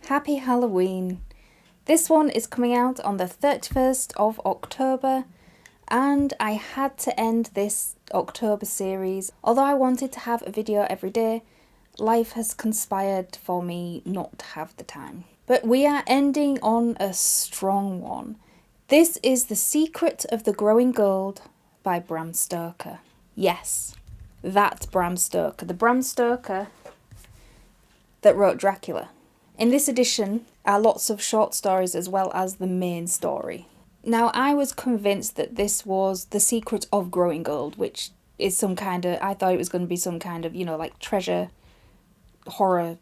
Happy Halloween! This one is coming out on the 31st of October, and I had to end this October series. Although I wanted to have a video every day, life has conspired for me not to have the time. But we are ending on a strong one. This is The Secret of the Growing Gold by Bram Stoker. Yes, that's Bram Stoker. The Bram Stoker that wrote Dracula. In this edition are lots of short stories as well as the main story. Now, I was convinced that this was The Secret of Growing Gold, which is some kind of, I thought it was going to be some kind of, like treasure, horror,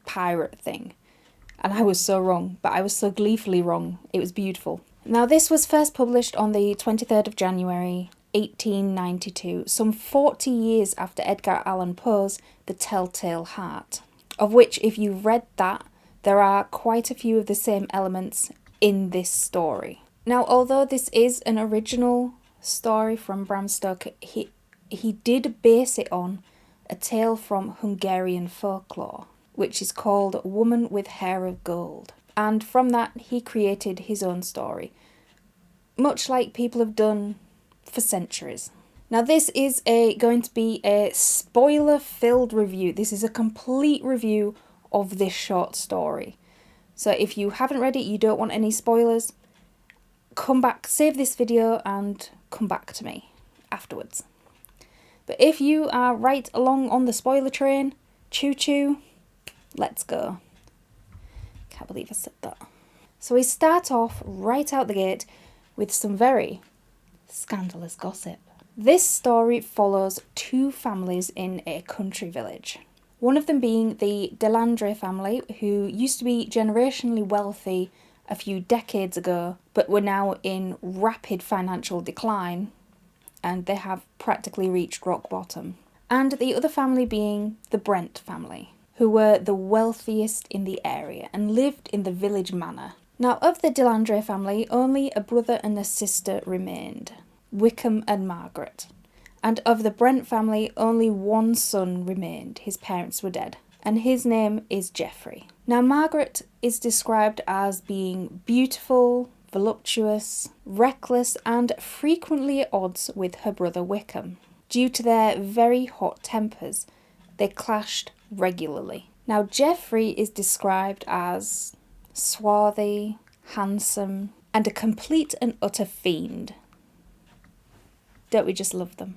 pirate thing. And I was so wrong, but I was so gleefully wrong. It was beautiful. Now, this was first published on the 23rd of January, 1892, some 40 years after Edgar Allan Poe's The Telltale Heart, of which, if you read that, there are quite a few of the same elements in this story. Now, although this is an original story from Bram Stoker, he did base it on a tale from Hungarian folklore, which is called Woman with Hair of Gold. And from that, he created his own story, much like people have done for centuries. Now, this is going to be a spoiler-filled review. This is a complete review of this short story. So if you haven't read it, you don't want any spoilers, come back, save this video and come back to me afterwards. But if you are right along on the spoiler train, choo choo, let's go. Can't believe I said that. So we start off right out the gate with some very scandalous gossip. This story follows two families in a country village. One of them being the Delandre family, who used to be generationally wealthy a few decades ago, but were now in rapid financial decline, and they have practically reached rock bottom. And the other family being the Brent family, who were the wealthiest in the area and lived in the village manor. Now, of the Delandre family, only a brother and a sister remained, Wickham and Margaret. And of the Brent family, only one son remained. His parents were dead. And his name is Geoffrey. Now, Margaret is described as being beautiful, voluptuous, reckless, and frequently at odds with her brother Wickham. Due to their very hot tempers, they clashed regularly. Now, Geoffrey is described as swarthy, handsome, and a complete and utter fiend. Don't we just love them?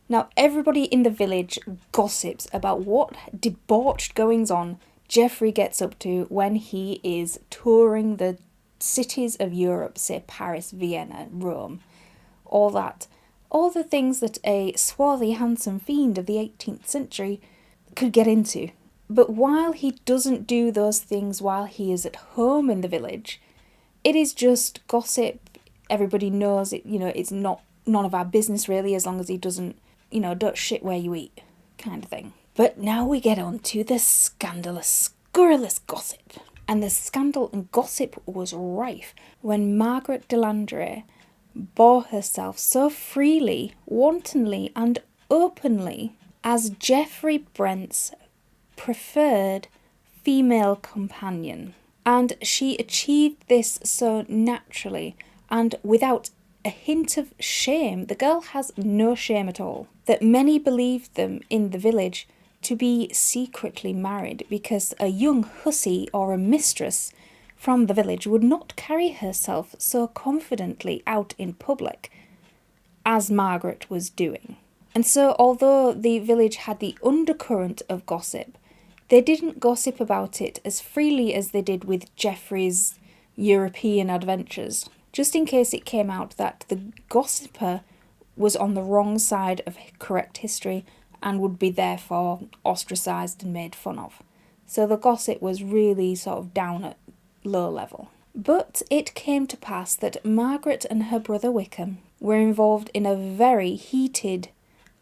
Now, everybody in the village gossips about what debauched goings-on Geoffrey gets up to when he is touring the cities of Europe, say Paris, Vienna, Rome, all that. All the things that a swarthy, handsome fiend of the 18th century could get into. But while he doesn't do those things while he is at home in the village, it is just gossip. Everybody knows it, it's not none of our business really, as long as he doesn't, don't shit where you eat, kind of thing. But now we get on to the scandalous, scurrilous gossip. And the scandal and gossip was rife when Margaret Delandre bore herself so freely, wantonly, and openly as Geoffrey Brent's preferred female companion. And she achieved this so naturally and without a hint of shame. The girl has no shame at all. That many believed them in the village to be secretly married, because a young hussy or a mistress from the village would not carry herself so confidently out in public as Margaret was doing. And so, although the village had the undercurrent of gossip, they didn't gossip about it as freely as they did with Geoffrey's European adventures, just in case it came out that the gossiper was on the wrong side of correct history and would be therefore ostracised and made fun of. So the gossip was really sort of down at low level. But it came to pass that Margaret and her brother Wickham were involved in a very heated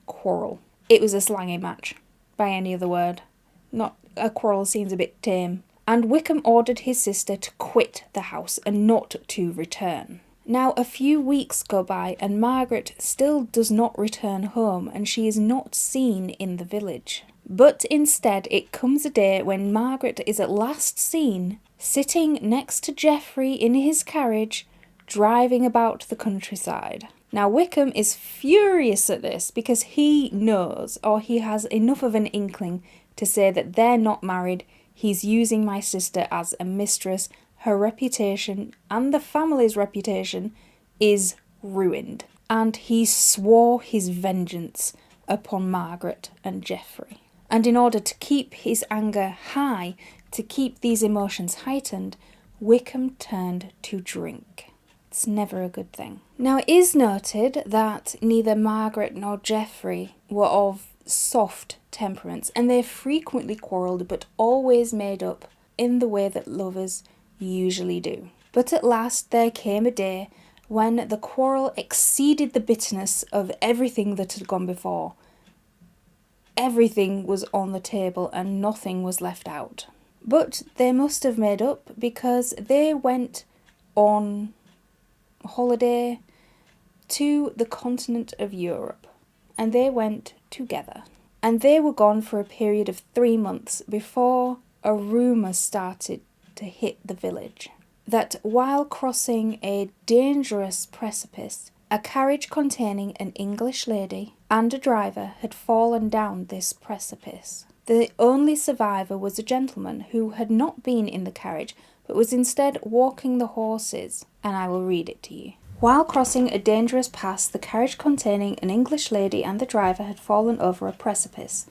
quarrel. It was a slangy match, by any other word. Not a quarrel seems a bit tame. And Wickham ordered his sister to quit the house and not to return. Now, a few weeks go by and Margaret still does not return home, and she is not seen in the village. But instead, it comes a day when Margaret is at last seen sitting next to Geoffrey in his carriage, driving about the countryside. Now Wickham is furious at this because he knows, or he has enough of an inkling to say that they're not married. He's using my sister as a mistress. Her reputation and the family's reputation is ruined. And he swore his vengeance upon Margaret and Geoffrey. And in order to keep his anger high, to keep these emotions heightened, Wickham turned to drink. It's never a good thing. Now it is noted that neither Margaret nor Geoffrey were of soft temperaments, and they frequently quarrelled but always made up in the way that lovers usually do. But at last there came a day when the quarrel exceeded the bitterness of everything that had gone before. Everything was on the table and nothing was left out. But they must have made up, because they went on holiday to the continent of Europe, and they went together. And they were gone for a period of 3 months before a rumour started to hit the village that while crossing a dangerous precipice, a carriage containing an English lady and a driver had fallen down this precipice. The only survivor was a gentleman who had not been in the carriage, but was instead walking the horses, and I will read it to you. While crossing a dangerous pass, the carriage containing an English lady and the driver had fallen over a precipice.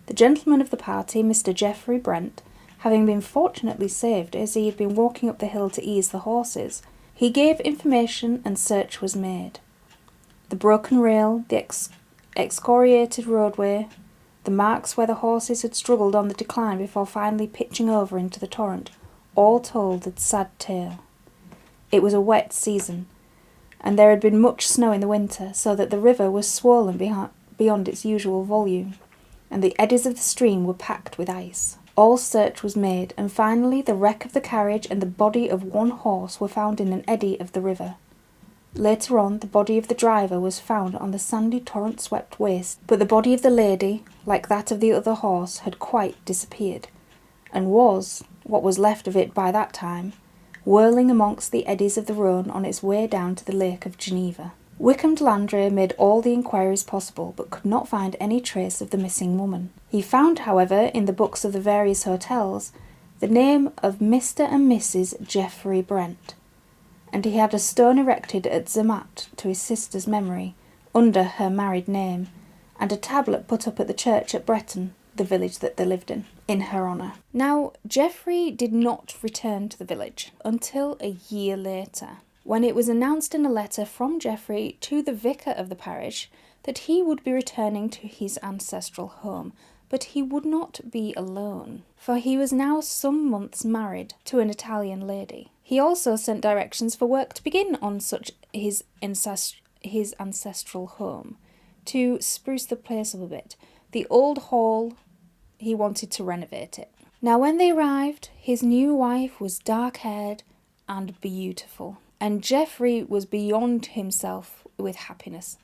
The gentleman of the party, Mr. Geoffrey Brent, having been fortunately saved as he had been walking up the hill to ease the horses, he gave information and search was made. The broken rail, the excoriated roadway, the marks where the horses had struggled on the decline before finally pitching over into the torrent, all told a sad tale. It was a wet season, and there had been much snow in the winter, so that the river was swollen beyond its usual volume, and the eddies of the stream were packed with ice. All search was made, and finally the wreck of the carriage and the body of one horse were found in an eddy of the river. Later on, the body of the driver was found on the sandy torrent-swept waste, but the body of the lady, like that of the other horse, had quite disappeared, and was, what was left of it by that time, whirling amongst the eddies of the Rhone on its way down to the Lake of Geneva. Wickham Delandre made all the inquiries possible, but could not find any trace of the missing woman. He found, however, in the books of the various hotels, the name of Mr. and Mrs. Geoffrey Brent, and he had a stone erected at Zermatt to his sister's memory, under her married name, and a tablet put up at the church at Breton, the village that they lived in her honour. Now, Geoffrey did not return to the village until a year later, when it was announced in a letter from Geoffrey to the vicar of the parish that he would be returning to his ancestral home, but he would not be alone, for he was now some months married to an Italian lady. He also sent directions for work to begin on such his ancestral home, to spruce the place up a bit. The old hall, he wanted to renovate it. Now when they arrived, his new wife was dark-haired and beautiful, and Geoffrey was beyond himself with happiness.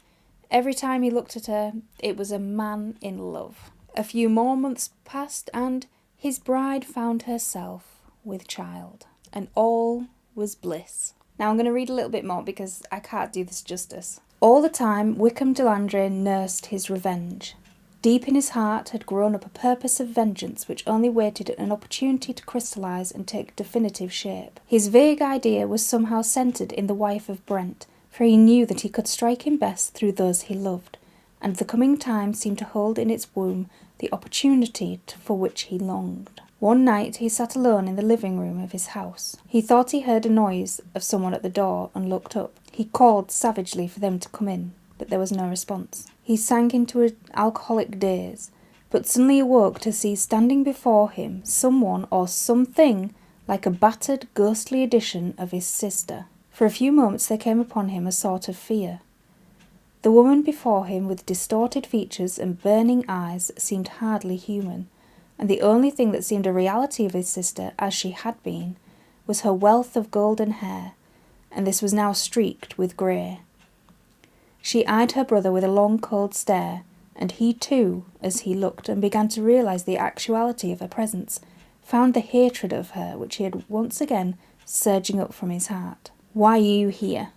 Every time he looked at her, it was a man in love. A few more months passed, and his bride found herself with child, and all was bliss. Now I'm going to read a little bit more because I can't do this justice. All the time, Wickham Delandre nursed his revenge. Deep in his heart had grown up a purpose of vengeance which only waited an opportunity to crystallise and take definitive shape. His vague idea was somehow centred in the wife of Brent, for he knew that he could strike him best through those he loved, and the coming time seemed to hold in its womb the opportunity for which he longed. One night he sat alone in the living room of his house. He thought he heard a noise of someone at the door and looked up. He called savagely for them to come in, but there was no response. He sank into an alcoholic daze, but suddenly awoke to see standing before him someone or something like a battered, ghostly edition of his sister. For a few moments there came upon him a sort of fear. The woman before him, with distorted features and burning eyes, seemed hardly human, and the only thing that seemed a reality of his sister, as she had been, was her wealth of golden hair, and this was now streaked with grey. She eyed her brother with a long, cold stare, and he too, as he looked and began to realise the actuality of her presence, found the hatred of her which he had once again surging up from his heart. "Why are you here?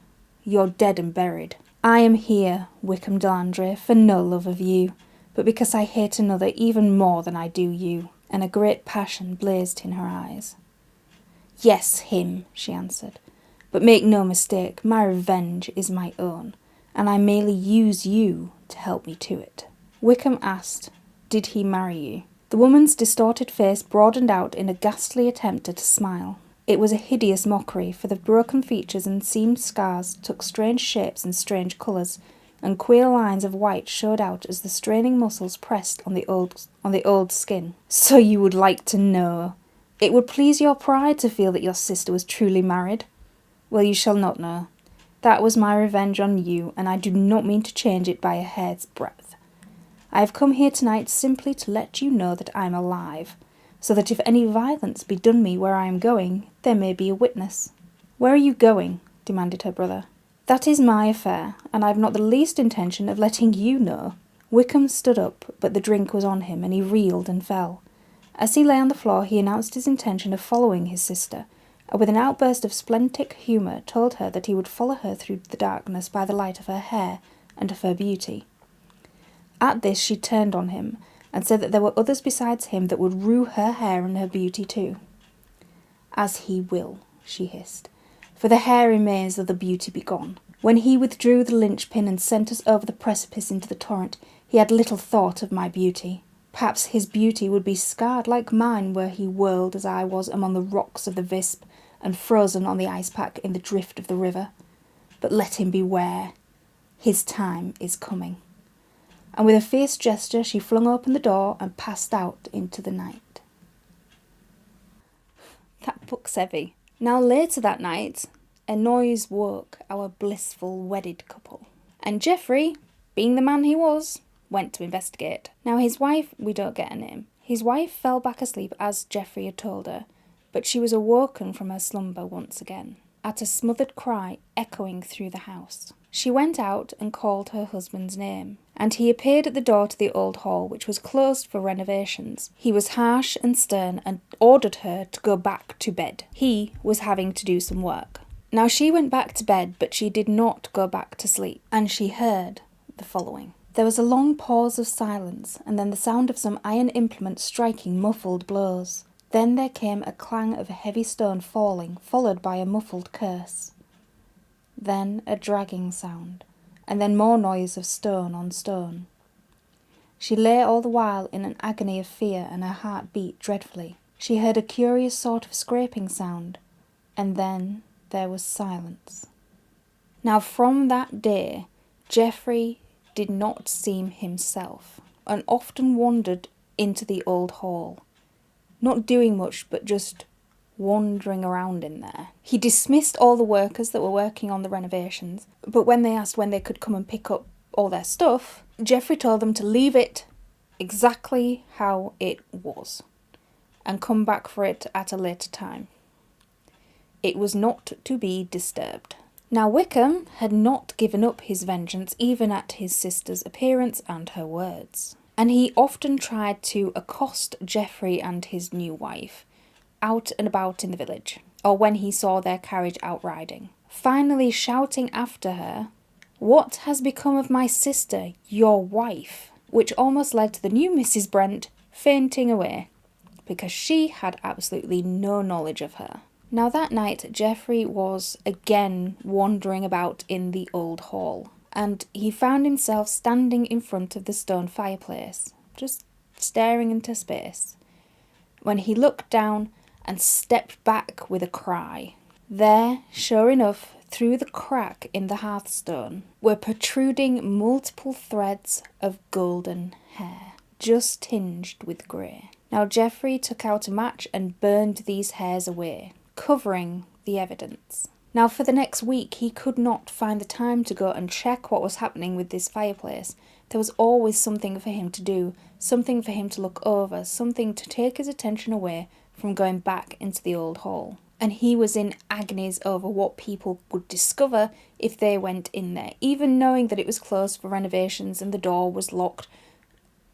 You're dead and buried. I am here, Wickham Delandre, for no love of you, but because I hate another even more than I do you." And a great passion blazed in her eyes. "Yes, him," she answered. "But make no mistake, my revenge is my own, and I merely use you to help me to it." Wickham asked, "Did he marry you?" The woman's distorted face broadened out in a ghastly attempt at a smile. It was a hideous mockery, for the broken features and seamed scars took strange shapes and strange colours, and queer lines of white showed out as the straining muscles pressed on the old skin. "So you would like to know? It would please your pride to feel that your sister was truly married? Well, you shall not know. That was my revenge on you, and I do not mean to change it by a hair's breadth. I have come here tonight simply to let you know that I am alive, so that if any violence be done me where I am going, there may be a witness." "Where are you going?" demanded her brother. "That is my affair, and I have not the least intention of letting you know." Wickham stood up, but the drink was on him, and he reeled and fell. As he lay on the floor, he announced his intention of following his sister, and with an outburst of splenetic humour told her that he would follow her through the darkness by the light of her hair and of her beauty. At this she turned on him, and said that there were others besides him that would rue her hair and her beauty too. "As he will," she hissed, "for the hair remains though the beauty be gone. When he withdrew the linchpin and sent us over the precipice into the torrent, he had little thought of my beauty. Perhaps his beauty would be scarred like mine were he whirled as I was among the rocks of the Visp and frozen on the ice pack in the drift of the river. But let him beware. His time is coming." And with a fierce gesture she flung open the door and passed out into the night. That book's heavy. Now later that night, a noise woke our blissful wedded couple, and Geoffrey, being the man he was, went to investigate. Now his wife, we don't get a name. His wife fell back asleep as Geoffrey had told her, but she was awoken from her slumber once again, at a smothered cry echoing through the house. She went out and called her husband's name, and he appeared at the door to the old hall, which was closed for renovations. He was harsh and stern and ordered her to go back to bed. He was having to do some work. Now she went back to bed, but she did not go back to sleep, and she heard the following. There was a long pause of silence, and then the sound of some iron implement striking muffled blows. Then there came a clang of a heavy stone falling, followed by a muffled curse. Then a dragging sound, and then more noise of stone on stone. She lay all the while in an agony of fear, and her heart beat dreadfully. She heard a curious sort of scraping sound, and then there was silence. Now from that day, Geoffrey did not seem himself, and often wandered into the old hall, not doing much but just wandering around in there. He dismissed all the workers that were working on the renovations, but when they asked when they could come and pick up all their stuff, Geoffrey told them to leave it exactly how it was and come back for it at a later time. It was not to be disturbed. Now Wickham had not given up his vengeance even at his sister's appearance and her words, and he often tried to accost Geoffrey and his new wife out and about in the village, or when he saw their carriage out riding, finally shouting after her, "What has become of my sister, your wife?" which almost led to the new Mrs. Brent fainting away, because she had absolutely no knowledge of her. Now that night Geoffrey was again wandering about in the old hall, and he found himself standing in front of the stone fireplace, just staring into space, when he looked down and stepped back with a cry. There, sure enough, through the crack in the hearthstone, were protruding multiple threads of golden hair, just tinged with grey. Now Geoffrey took out a match and burned these hairs away, covering the evidence. Now for the next week he could not find the time to go and check what was happening with this fireplace. There was always something for him to do, something for him to look over, something to take his attention away from going back into the old hall. And he was in agonies over what people would discover if they went in there, even knowing that it was closed for renovations and the door was locked.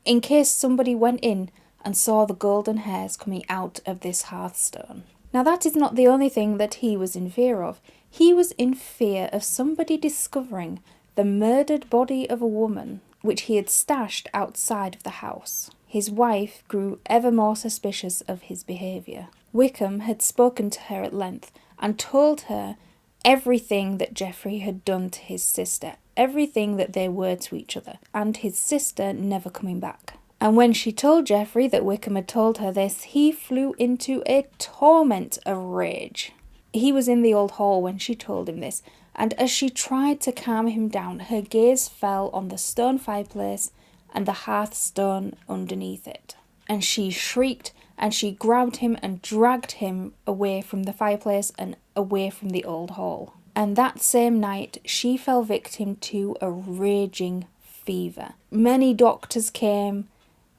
In case somebody went in and saw the golden hairs coming out of this hearthstone. Now that is not the only thing that he was in fear of. He was in fear of somebody discovering the murdered body of a woman which he had stashed outside of the house. His wife grew ever more suspicious of his behaviour. Wickham had spoken to her at length and told her everything that Geoffrey had done to his sister, everything that they were to each other, and his sister never coming back. And when she told Geoffrey that Wickham had told her this, he flew into a torment of rage. He was in the old hall when she told him this, and as she tried to calm him down, her gaze fell on the stone fireplace and the hearthstone underneath it. And she shrieked, and she grabbed him and dragged him away from the fireplace and away from the old hall. And that same night, she fell victim to a raging fever. Many doctors came,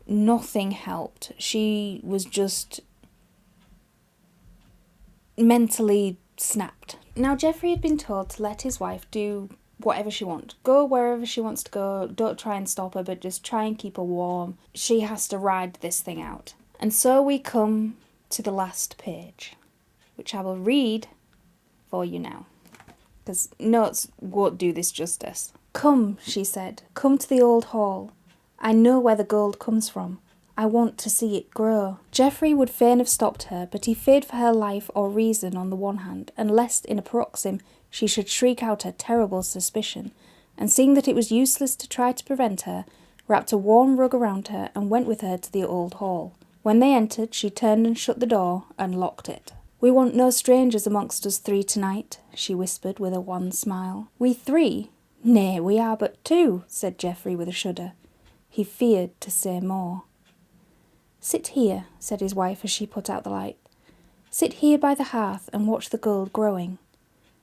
nothing helped. She was just mentally snapped. Now, Geoffrey had been told to let his wife do whatever she wants. Go wherever she wants to go. Don't try and stop her, but just try and keep her warm. She has to ride this thing out. And so we come to the last page, which I will read for you now, because notes won't do this justice. "Come," she said, "come to the old hall. I know where the gold comes from. I want to see it grow." Geoffrey would fain have stopped her, but he feared for her life or reason on the one hand, and lest in a paroxysm she should shriek out her terrible suspicion, and seeing that it was useless to try to prevent her, wrapped a warm rug around her and went with her to the old hall. When they entered, she turned and shut the door and locked it. "We want no strangers amongst us three tonight," she whispered with a wan smile. "We three? Nay, we are but two," said Geoffrey with a shudder. He feared to say more. "Sit here," said his wife as she put out the light. "Sit here by the hearth and watch the gold growing.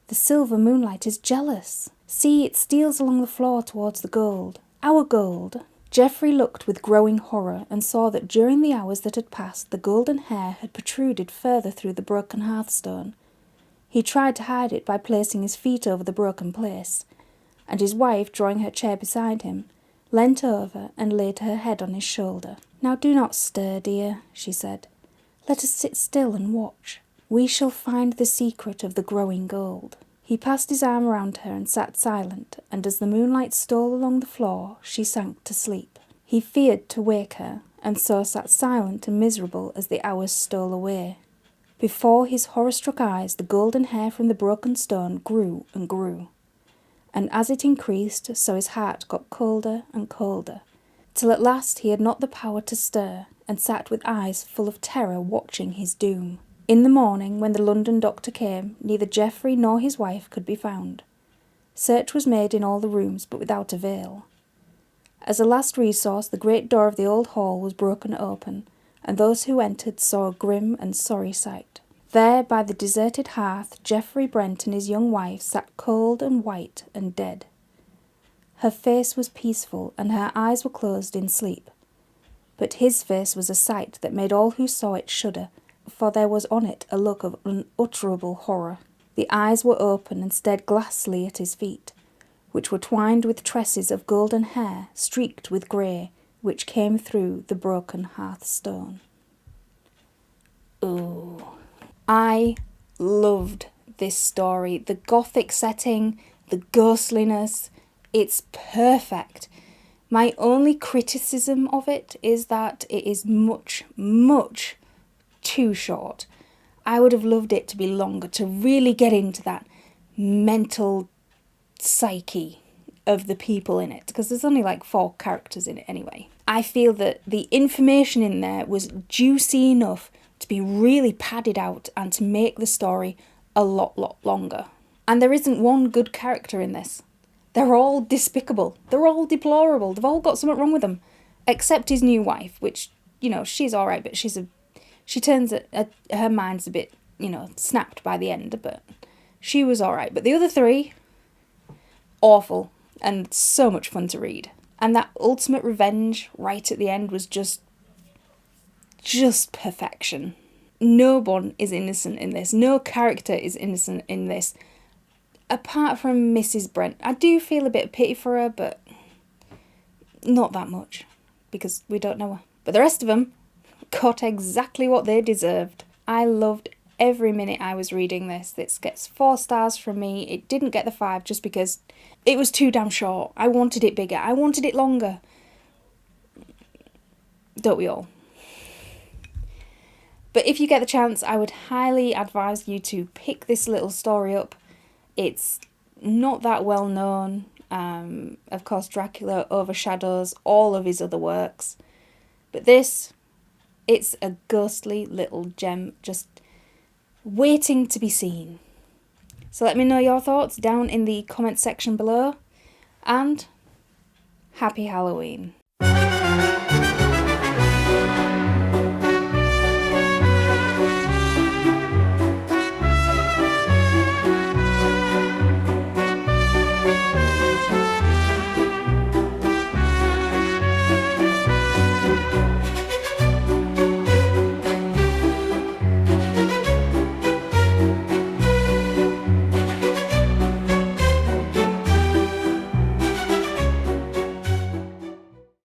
The silver moonlight is jealous. See, it steals along the floor towards the gold. Our gold." Geoffrey looked with growing horror and saw that during the hours that had passed the golden hair had protruded further through the broken hearthstone. He tried to hide it by placing his feet over the broken place, and his wife, drawing her chair beside him, leant over and laid her head on his shoulder. "Now do not stir, dear," she said. "Let us sit still and watch. We shall find the secret of the growing gold." He passed his arm around her and sat silent, and as the moonlight stole along the floor, she sank to sleep. He feared to wake her, and so sat silent and miserable as the hours stole away. Before his horror-struck eyes, the golden hair from the broken stone grew and grew, and as it increased, so his heart got colder and colder, till at last he had not the power to stir, and sat with eyes full of terror watching his doom. In the morning, when the London doctor came, neither Geoffrey nor his wife could be found. Search was made in all the rooms, but without avail. As a last resource, the great door of the old hall was broken open, and those who entered saw a grim and sorry sight. There, by the deserted hearth, Geoffrey Brent and his young wife sat cold and white and dead. Her face was peaceful, and her eyes were closed in sleep. But his face was a sight that made all who saw it shudder, for there was on it a look of unutterable horror. The eyes were open and stared glassily at his feet, which were twined with tresses of golden hair, streaked with grey, which came through the broken hearthstone. Ooh. I loved this story. The gothic setting, the ghostliness, it's perfect. My only criticism of it is that it is much, much too short. I would have loved it to be longer, to really get into that mental psyche of the people in it, because there's only like 4 characters in it anyway. I feel that the information in there was juicy enough to be really padded out and to make the story a lot longer. And there isn't one good character in this. They're all despicable. They're all deplorable. They've all got something wrong with them. Except his new wife, which, you know, she's alright, but she turns her mind's a bit, you know, snapped by the end, but she was alright. But the other 3, awful, and so much fun to read. And that ultimate revenge right at the end was just perfection. No one is innocent in this. No character is innocent in this. Apart from Mrs. Brent. I do feel a bit of pity for her, but not that much, because we don't know her. But the rest of them, got exactly what they deserved. I loved every minute I was reading this. This gets 4 stars from me. It didn't get the 5 just because it was too damn short. I wanted it bigger. I wanted it longer. Don't we all? But if you get the chance, I would highly advise you to pick this little story up. It's not that well known. Of course, Dracula overshadows all of his other works. But this, it's a ghostly little gem just waiting to be seen. So let me know your thoughts down in the comment section below. And happy Halloween.